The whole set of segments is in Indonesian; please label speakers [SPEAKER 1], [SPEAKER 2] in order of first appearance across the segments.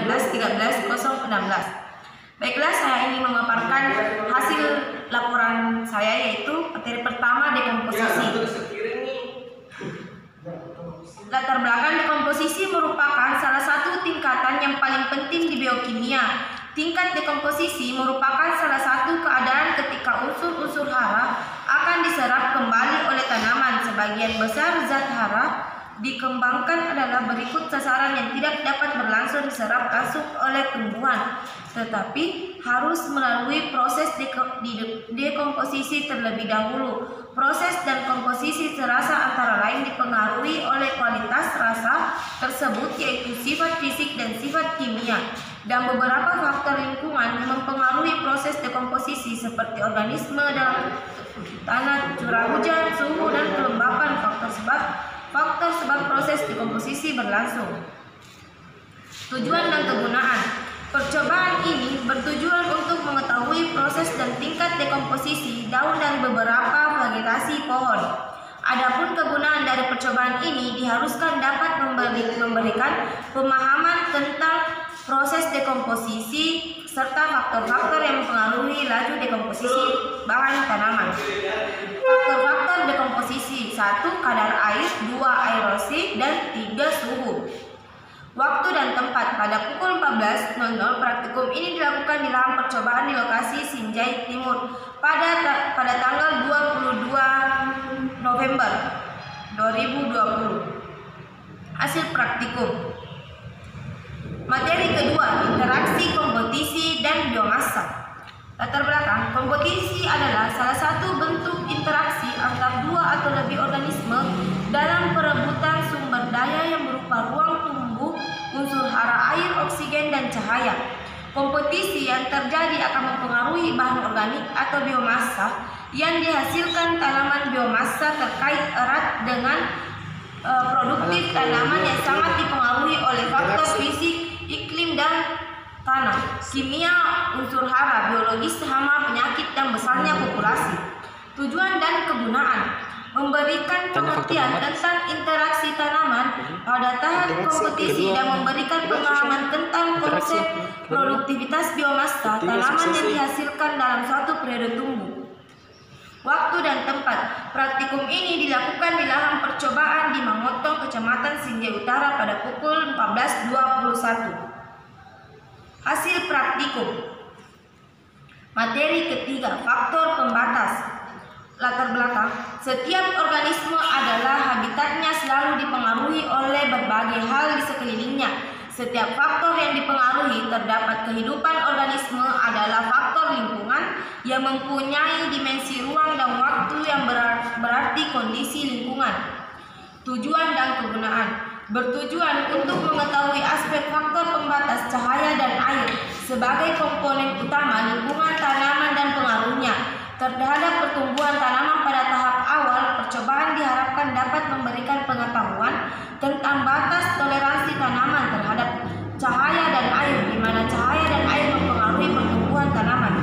[SPEAKER 1] 2016-13-016. Baiklah, saya ingin memaparkan hasil laporan saya, yaitu materi pertama dekomposisi. Latar belakang dekomposisi merupakan salah satu tingkatan yang paling penting di biokimia. Tingkat dekomposisi merupakan salah satu keadaan ketika unsur-unsur hara akan diserap kembali oleh tanaman. Sebagian besar zat hara dikembangkan adalah berikut sasaran yang tidak dapat berlangsung diserap langsung oleh tumbuhan, tetapi harus melalui proses dekomposisi terlebih dahulu. Proses dan komposisi serasa antara lain dipengaruhi oleh kualitas rasa tersebut, yaitu sifat fisik dan sifat kimia, dan beberapa faktor lingkungan yang mempengaruhi proses dekomposisi seperti organisme dalam tanah, curah hujan, suhu, dan kelembapan. Faktor sebab proses dekomposisi berlangsung. Tujuan dan kegunaan. Percobaan ini bertujuan untuk mengetahui proses dan tingkat dekomposisi daun dari beberapa vegetasi pohon. Adapun kegunaan dari percobaan ini diharuskan dapat memberikan pemahaman tentang proses dekomposisi serta faktor-faktor yang mempengaruhi laju dekomposisi bahan tanaman. Faktor-faktor dekomposisi: 1. Kadar air, 2. aerosi, dan 3. suhu. Waktu dan tempat. Pada pukul 14.00 praktikum ini dilakukan di lahan percobaan di lokasi Sinjai Timur pada tanggal 22 November 2020. Hasil praktikum. Materi kedua, interaksi kompetisi dan biomasa. Latar belakang, kompetisi adalah salah satu bentuk interaksi antar dua atau lebih organisme dalam perebutan sumber daya yang berupa ruang tumbuh, unsur hara air, oksigen, dan cahaya. Kompetisi yang terjadi akan mempengaruhi bahan organik atau biomasa yang dihasilkan tanaman. Biomasa terkait erat dengan produktif tanaman yang sangat dipengaruhi oleh faktor fisik, iklim, dan tanah, kimia, unsur hara, biologis, hama, penyakit, dan besarnya populasi. Tujuan dan kegunaan: memberikan pengertian tentang interaksi tanaman pada tahap kompetisi dan memberikan pemahaman tentang konsep produktivitas biomasa tanaman yang dihasilkan dalam suatu periode tumbuh. Waktu dan tempat. Praktikum ini dilakukan di lahan percobaan di Mangotong, Kecamatan Sinjai Utara pada pukul 14.21. Hasil praktikum. Materi ketiga, faktor pembatas. Latar belakang. Setiap organisme adalah habitatnya selalu dipengaruhi oleh berbagai hal di sekelilingnya. Setiap faktor yang dipengaruhi terdapat kehidupan organisme adalah faktor lingkungan yang mempunyai dimensi ruang dan waktu yang berarti kondisi lingkungan. Tujuan dan kegunaan. Bertujuan untuk mengetahui aspek faktor pembatas cahaya dan air sebagai komponen utama lingkungan tanaman dan pengaruhnya terhadap pertumbuhan tanaman. Pada tahap awal percobaan diharapkan dapat memberikan pengetahuan tentang batas toleransi tanaman terhadap cahaya dan air, di mana cahaya dan air mempengaruhi pertumbuhan tanaman.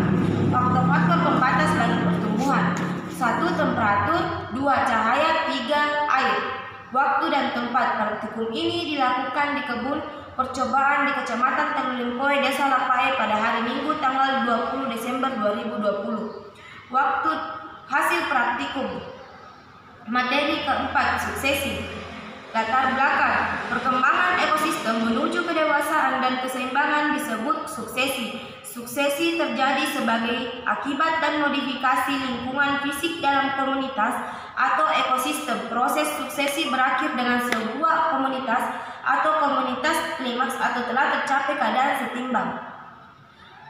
[SPEAKER 1] Faktor-faktor pembatas bagi pertumbuhan: 1. Temperatur, 2. Cahaya, 3. air. Waktu dan tempat. Praktikum ini dilakukan di kebun percobaan di Kecamatan Tanglempoi, Desa Lapai pada hari Minggu tanggal 20 Desember 2020. Waktu hasil praktikum. Materi keempat, suksesi. Latar belakang. Perkembangan ekosistem menuju kedewasaan dan keseimbangan disebut suksesi. Suksesi terjadi sebagai akibat dan modifikasi lingkungan fisik dalam komunitas atau ekosistem. Proses suksesi berakhir dengan sebuah komunitas atau komunitas klimaks atau telah tercapai keadaan setimbang.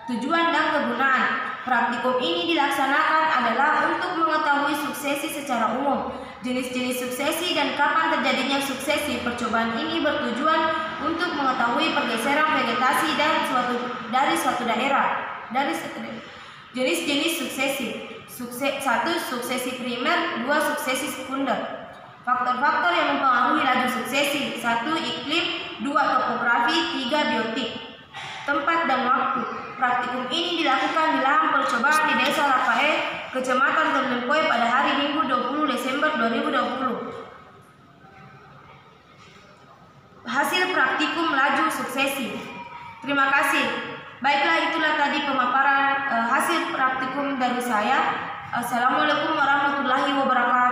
[SPEAKER 1] Tujuan dan kegunaan. Praktikum ini dilaksanakan adalah untuk mengetahui suksesi secara umum, jenis-jenis suksesi, dan kapan terjadinya suksesi. Percobaan ini bertujuan untuk mengetahui pergeseran vegetasi dari suatu daerah. Jenis-jenis suksesi. 1. Suksesi primer, 2. Suksesi sekunder. Faktor-faktor yang mempengaruhi laju suksesi: 1. Iklim, 2. Topografi, 3. biotik. Tempat dan waktu. Praktikum ini dilakukan di lahan percobaan di Desa Lapai, Kecamatan Tanglempoi pada hari Minggu 20 Desember 2020. Hasil praktikum laju suksesi. Terima kasih. Baiklah, itulah tadi pemaparan hasil praktikum dari saya. Assalamualaikum warahmatullahi wabarakatuh.